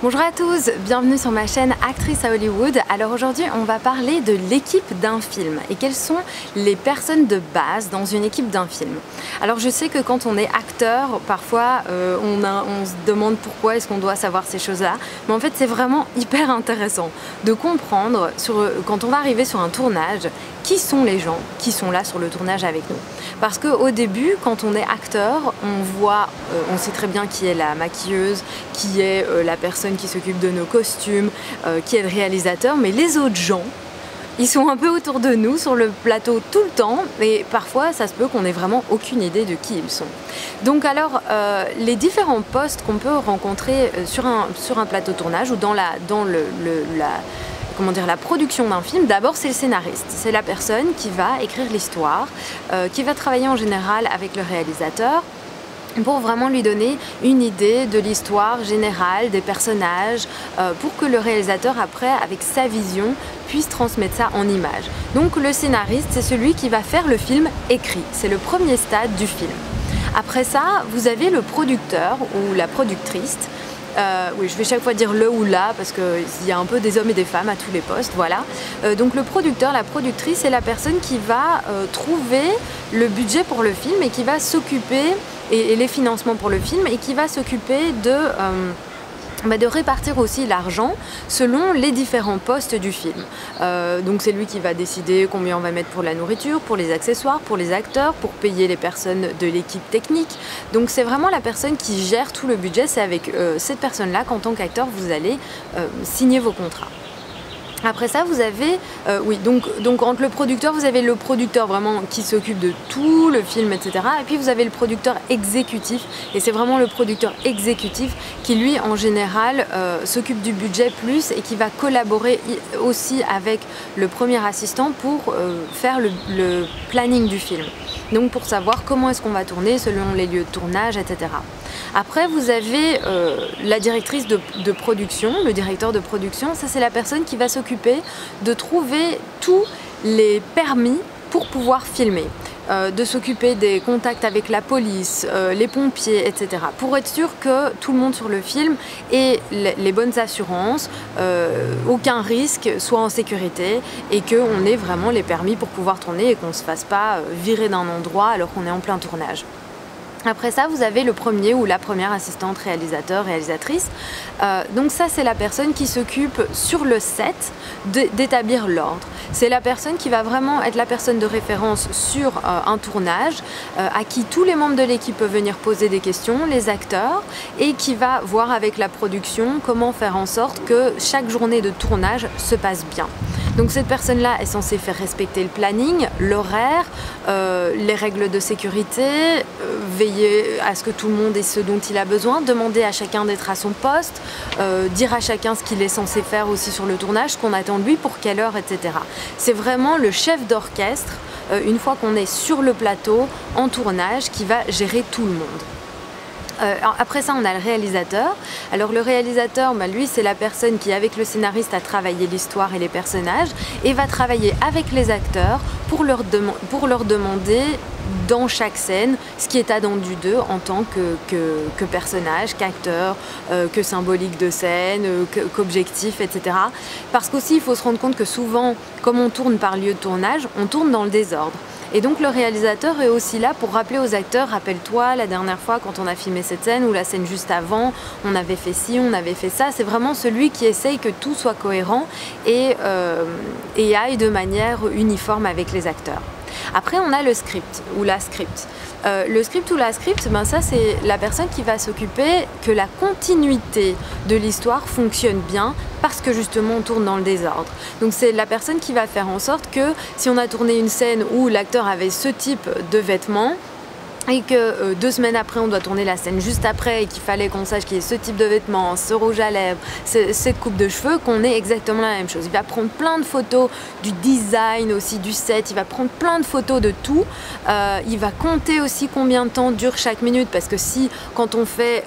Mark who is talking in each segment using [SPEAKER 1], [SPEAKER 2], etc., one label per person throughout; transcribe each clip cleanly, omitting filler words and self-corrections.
[SPEAKER 1] Bonjour à tous, bienvenue sur ma chaîne Actrice à Hollywood. Alors aujourd'hui on va parler de l'équipe d'un film et quelles sont les personnes de base dans une équipe d'un film. Alors je sais que quand on est acteur, parfois on se demande pourquoi est-ce qu'on doit savoir ces choses-là, mais en fait c'est vraiment hyper intéressant de comprendre quand on va arriver sur un tournage, qui sont les gens qui sont là sur le tournage avec nous. Parce qu'au début, quand on est acteur, on sait très bien qui est la maquilleuse, qui est la personne qui s'occupe de nos costumes, qui est le réalisateur, mais les autres gens, ils sont un peu autour de nous sur le plateau tout le temps et parfois ça se peut qu'on n'ait vraiment aucune idée de qui ils sont. Donc alors les différents postes qu'on peut rencontrer sur un plateau de tournage ou dans la production d'un film, d'abord c'est le scénariste. C'est la personne qui va écrire l'histoire, qui va travailler en général avec le réalisateur pour vraiment lui donner une idée de l'histoire générale, des personnages, pour que le réalisateur après, avec sa vision, puisse transmettre ça en images. Donc le scénariste, c'est celui qui va faire le film écrit. C'est le premier stade du film. Après ça, vous avez le producteur ou la productrice. Oui, je vais chaque fois dire le ou la parce qu'il y a un peu des hommes et des femmes à tous les postes, voilà. Donc le producteur, la productrice, c'est la personne qui va trouver le budget pour le film et qui va s'occuper, et les financements pour le film, et qui va s'occuper de répartir aussi l'argent selon les différents postes du film. Donc c'est lui qui va décider combien on va mettre pour la nourriture, pour les accessoires, pour les acteurs, pour payer les personnes de l'équipe technique. Donc c'est vraiment la personne qui gère tout le budget. C'est avec cette personne-là qu'en tant qu'acteur vous allez signer vos contrats. Après ça, vous avez, donc entre le producteur, vous avez le producteur vraiment qui s'occupe de tout le film, etc. Et puis vous avez le producteur exécutif, et c'est vraiment le producteur exécutif qui lui, en général, s'occupe du budget plus et qui va collaborer aussi avec le premier assistant pour faire le planning du film. Donc pour savoir comment est-ce qu'on va tourner selon les lieux de tournage, etc. Après, vous avez la directrice de production, le directeur de production. Ça, c'est la personne qui va s'occuper de trouver tous les permis pour pouvoir filmer. De s'occuper des contacts avec la police, les pompiers, etc. Pour être sûr que tout le monde sur le film ait les bonnes assurances, aucun risque, soit en sécurité et qu'on ait vraiment les permis pour pouvoir tourner et qu'on ne se fasse pas virer d'un endroit alors qu'on est en plein tournage. Après ça, vous avez le premier ou la première assistante réalisateur, réalisatrice. Donc ça, c'est la personne qui s'occupe sur le set d'établir l'ordre. C'est la personne qui va vraiment être la personne de référence sur un tournage, à qui tous les membres de l'équipe peuvent venir poser des questions, les acteurs, et qui va voir avec la production comment faire en sorte que chaque journée de tournage se passe bien. Donc cette personne-là est censée faire respecter le planning, l'horaire, les règles de sécurité, veiller à ce que tout le monde ait ce dont il a besoin, demander à chacun d'être à son poste, dire à chacun ce qu'il est censé faire aussi sur le tournage, ce qu'on attend de lui, pour quelle heure, etc. C'est vraiment le chef d'orchestre, une fois qu'on est sur le plateau, en tournage, qui va gérer tout le monde. Après ça, on a le réalisateur. Alors le réalisateur, lui, c'est la personne qui, avec le scénariste, a travaillé l'histoire et les personnages et va travailler avec les acteurs pour leur demander dans chaque scène ce qui est attendu d'eux en tant que personnage, qu'acteur, que symbolique de scène, qu'objectif, etc. Parce qu'aussi, il faut se rendre compte que souvent, comme on tourne par lieu de tournage, on tourne dans le désordre. Et donc le réalisateur est aussi là pour rappeler aux acteurs, rappelle-toi la dernière fois quand on a filmé cette scène ou la scène juste avant, on avait fait ci, on avait fait ça. C'est vraiment celui qui essaye que tout soit cohérent et aille de manière uniforme avec les acteurs. Après, on a le script ou la script. Le script ou la script, ça c'est la personne qui va s'occuper que la continuité de l'histoire fonctionne bien parce que justement on tourne dans le désordre. Donc c'est la personne qui va faire en sorte que si on a tourné une scène où l'acteur avait ce type de vêtements, et que 2 semaines après on doit tourner la scène juste après et qu'il fallait qu'on sache qu'il y ait ce type de vêtements, ce rouge à lèvres, cette coupe de cheveux, qu'on ait exactement la même chose. Il va prendre plein de photos du design aussi du set, il va prendre plein de photos de tout, il va compter aussi combien de temps dure chaque minute, parce que si quand on fait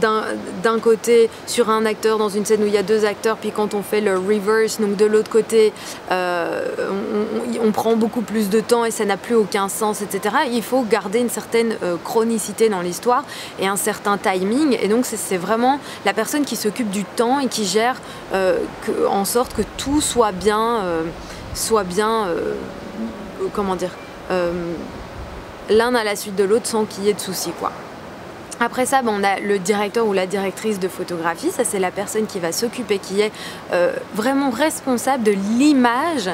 [SPEAKER 1] d'un côté sur un acteur dans une scène où il y a 2 acteurs, puis quand on fait le reverse, donc de l'autre côté, on prend beaucoup plus de temps et ça n'a plus aucun sens, etc. Il faut garder une certaine certaine chronicité dans l'histoire et un certain timing. Et donc c'est vraiment la personne qui s'occupe du temps et qui gère en sorte que tout soit bien, comment dire, l'un à la suite de l'autre sans qu'il y ait de soucis, quoi. Après ça, on a le directeur ou la directrice de photographie. Ça, c'est la personne qui va s'occuper, qui est vraiment responsable de l'image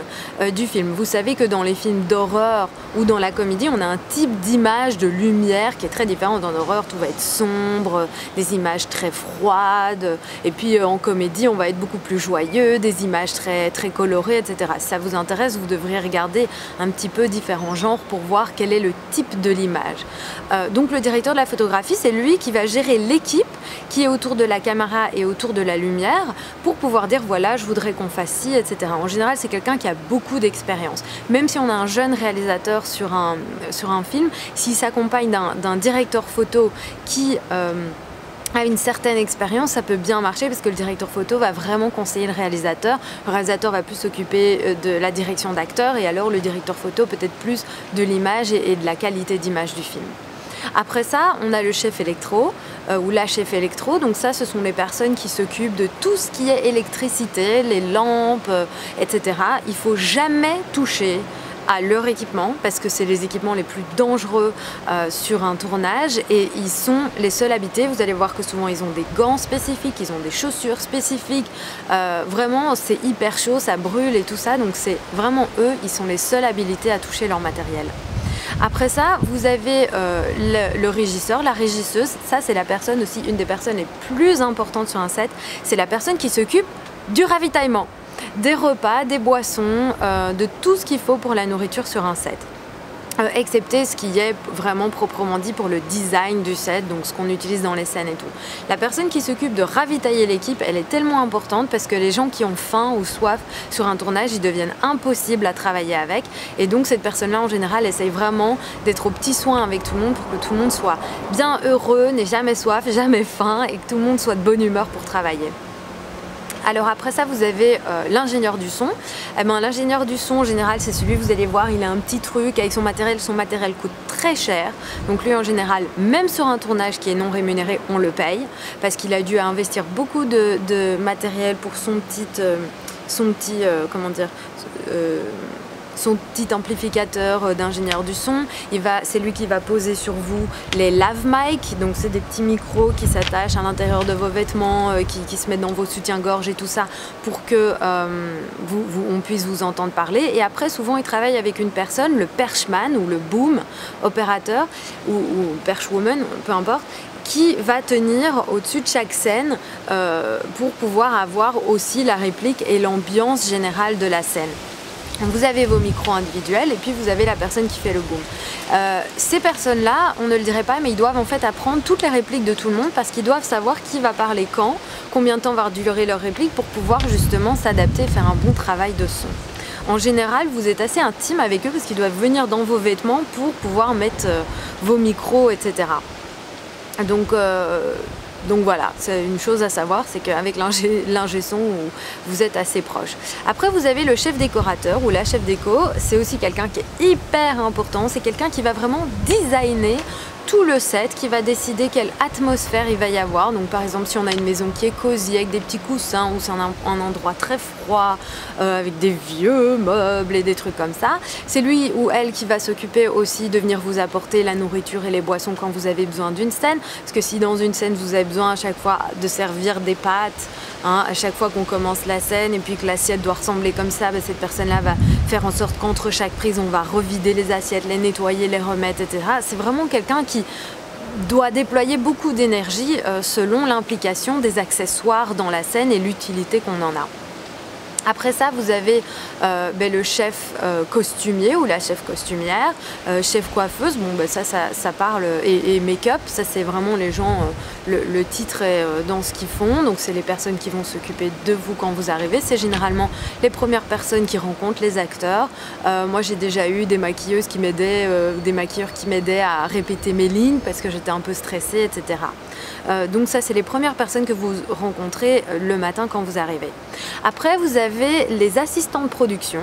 [SPEAKER 1] du film. Vous savez que dans les films d'horreur ou dans la comédie, on a un type d'image, de lumière qui est très différent. Dans l'horreur, tout va être sombre, des images très froides. Et puis en comédie, on va être beaucoup plus joyeux, des images très, très colorées, etc. Si ça vous intéresse, vous devriez regarder un petit peu différents genres pour voir quel est le type de l'image. Donc le directeur de la photographie, c'est lui qui va gérer l'équipe qui est autour de la caméra et autour de la lumière pour pouvoir dire voilà, je voudrais qu'on fasse ci, etc. En général, c'est quelqu'un qui a beaucoup d'expérience. Même si on a un jeune réalisateur sur un film, s'il s'accompagne d'un directeur photo qui a une certaine expérience, ça peut bien marcher parce que le directeur photo va vraiment conseiller le réalisateur. Le réalisateur va plus s'occuper de la direction d'acteur et alors le directeur photo peut-être plus de l'image et de la qualité d'image du film. Après ça, on a le chef électro ou la chef électro. Donc ça, ce sont les personnes qui s'occupent de tout ce qui est électricité, les lampes, etc. Il ne faut jamais toucher à leur équipement parce que c'est les équipements les plus dangereux sur un tournage et ils sont les seuls habités. Vous allez voir que souvent ils ont des gants spécifiques, ils ont des chaussures spécifiques. Vraiment, c'est hyper chaud, ça brûle et tout ça. Donc c'est vraiment eux, ils sont les seuls habilités à toucher leur matériel. Après ça, vous avez le régisseur, la régisseuse. Ça, c'est la personne aussi, une des personnes les plus importantes sur un set. C'est la personne qui s'occupe du ravitaillement, des repas, des boissons, de tout ce qu'il faut pour la nourriture sur un set. Excepté ce qui est vraiment proprement dit pour le design du set, donc ce qu'on utilise dans les scènes et tout. La personne qui s'occupe de ravitailler l'équipe, elle est tellement importante parce que les gens qui ont faim ou soif sur un tournage, ils deviennent impossibles à travailler avec. Et donc cette personne-là, en général, essaye vraiment d'être au petit soin avec tout le monde pour que tout le monde soit bien heureux, n'ait jamais soif, jamais faim et que tout le monde soit de bonne humeur pour travailler. Alors après ça, vous avez l'ingénieur du son. L'ingénieur du son, en général, c'est celui, vous allez voir, il a un petit truc avec son matériel. Son matériel coûte très cher. Donc lui, en général, même sur un tournage qui est non rémunéré, on le paye. Parce qu'il a dû investir beaucoup de matériel pour son petit amplificateur d'ingénieur du son. C'est lui qui va poser sur vous les lav mic, donc c'est des petits micros qui s'attachent à l'intérieur de vos vêtements, qui se mettent dans vos soutiens-gorge et tout ça pour que on puisse vous entendre parler. Et après, souvent, il travaille avec une personne, le perchman ou le boom opérateur ou perchwoman, peu importe, qui va tenir au-dessus de chaque scène pour pouvoir avoir aussi la réplique et l'ambiance générale de la scène. Vous avez vos micros individuels et puis vous avez la personne qui fait le boom. Ces personnes-là, on ne le dirait pas, mais ils doivent en fait apprendre toutes les répliques de tout le monde parce qu'ils doivent savoir qui va parler quand, combien de temps va durer leur réplique pour pouvoir justement s'adapter et faire un bon travail de son. En général, vous êtes assez intime avec eux parce qu'ils doivent venir dans vos vêtements pour pouvoir mettre vos micros, etc. Donc voilà, c'est une chose à savoir, c'est qu'avec l'ingé son, vous êtes assez proche. Après, vous avez le chef décorateur ou la chef déco. C'est aussi quelqu'un qui est hyper important. C'est quelqu'un qui va vraiment designer tout le set, qui va décider quelle atmosphère il va y avoir. Donc par exemple, si on a une maison qui est cosy avec des petits coussins ou c'est un endroit très froid avec des vieux meubles et des trucs comme ça, c'est lui ou elle qui va s'occuper aussi de venir vous apporter la nourriture et les boissons quand vous avez besoin d'une scène. Parce que si dans une scène vous avez besoin à chaque fois de servir des pâtes, à chaque fois qu'on commence la scène et puis que l'assiette doit ressembler comme ça, cette personne-là va faire en sorte qu'entre chaque prise, on va revider les assiettes, les nettoyer, les remettre, etc. C'est vraiment quelqu'un qui doit déployer beaucoup d'énergie selon l'implication des accessoires dans la scène et l'utilité qu'on en a. Après ça, vous avez le chef costumier ou la chef costumière, chef coiffeuse, ça parle, et make-up, ça c'est vraiment les gens, le titre est dans ce qu'ils font, donc c'est les personnes qui vont s'occuper de vous quand vous arrivez, c'est généralement les premières personnes qui rencontrent les acteurs. Moi j'ai déjà eu des maquilleuses qui m'aidaient, des maquilleurs qui m'aidaient à répéter mes lignes parce que j'étais un peu stressée, etc. Donc ça, c'est les premières personnes que vous rencontrez le matin quand vous arrivez. Après, vous avez les assistants de production.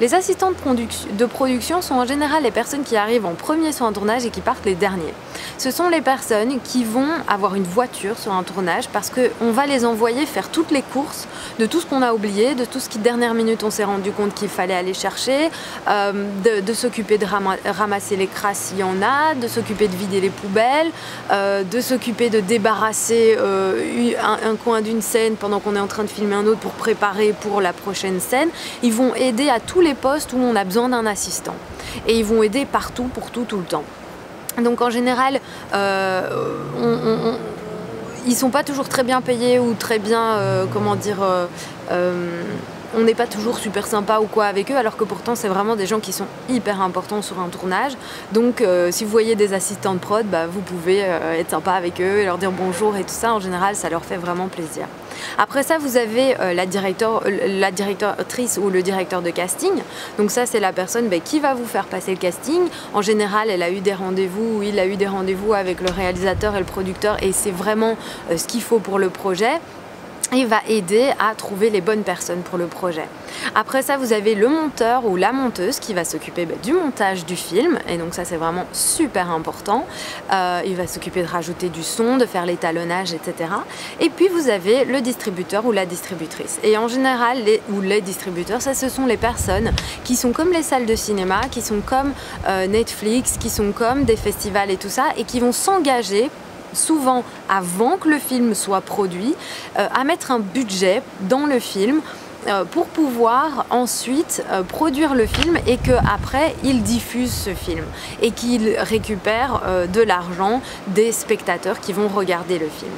[SPEAKER 1] Les assistants de production sont en général les personnes qui arrivent en premier sur un tournage et qui partent les derniers. Ce sont les personnes qui vont avoir une voiture sur un tournage parce qu'on va les envoyer faire toutes les courses de tout ce qu'on a oublié, de tout ce qui dernière minute on s'est rendu compte qu'il fallait aller chercher, de s'occuper de ramasser les crasses s'il y en a, de s'occuper de vider les poubelles, de s'occuper de débarrasser un coin d'une scène pendant qu'on est en train de filmer un autre pour préparer pour la prochaine scène. Ils vont aider à tous les postes où on a besoin d'un assistant. Et ils vont aider partout, pour tout le temps. Donc en général, ils sont pas toujours très bien payés ou très bien, on n'est pas toujours super sympa ou quoi avec eux, alors que pourtant c'est vraiment des gens qui sont hyper importants sur un tournage. Donc si vous voyez des assistants de prod, vous pouvez être sympa avec eux et leur dire bonjour et tout ça. En général, ça leur fait vraiment plaisir. Après ça, vous avez la directrice ou le directeur de casting. Donc ça, c'est la personne qui va vous faire passer le casting. En général, elle a eu des rendez-vous ou il a eu des rendez-vous avec le réalisateur et le producteur et c'est vraiment ce qu'il faut pour le projet. Il va aider à trouver les bonnes personnes pour le projet. Après ça, vous avez le monteur ou la monteuse qui va s'occuper du montage du film. Et donc ça, c'est vraiment super important. Il va s'occuper de rajouter du son, de faire l'étalonnage, etc. Et puis, vous avez le distributeur ou la distributrice. Et en général, les distributeurs, ça, ce sont les personnes qui sont comme les salles de cinéma, qui sont comme Netflix, qui sont comme des festivals et tout ça, et qui vont s'engager souvent avant que le film soit produit, à mettre un budget dans le film pour pouvoir ensuite produire le film et qu'après ils diffusent ce film et qu'ils récupèrent de l'argent des spectateurs qui vont regarder le film.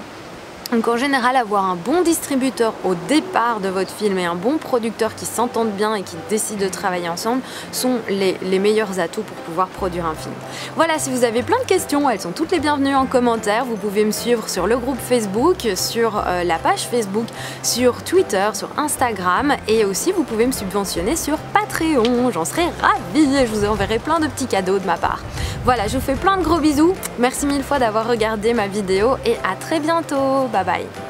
[SPEAKER 1] Donc en général, avoir un bon distributeur au départ de votre film et un bon producteur qui s'entendent bien et qui décident de travailler ensemble sont les meilleurs atouts pour pouvoir produire un film. Voilà, si vous avez plein de questions, elles sont toutes les bienvenues en commentaire. Vous pouvez me suivre sur le groupe Facebook, sur la page Facebook, sur Twitter, sur Instagram et aussi vous pouvez me subventionner sur Patreon. J'en serai ravie et je vous enverrai plein de petits cadeaux de ma part. Voilà, je vous fais plein de gros bisous. Merci mille fois d'avoir regardé ma vidéo et à très bientôt. Bye bye.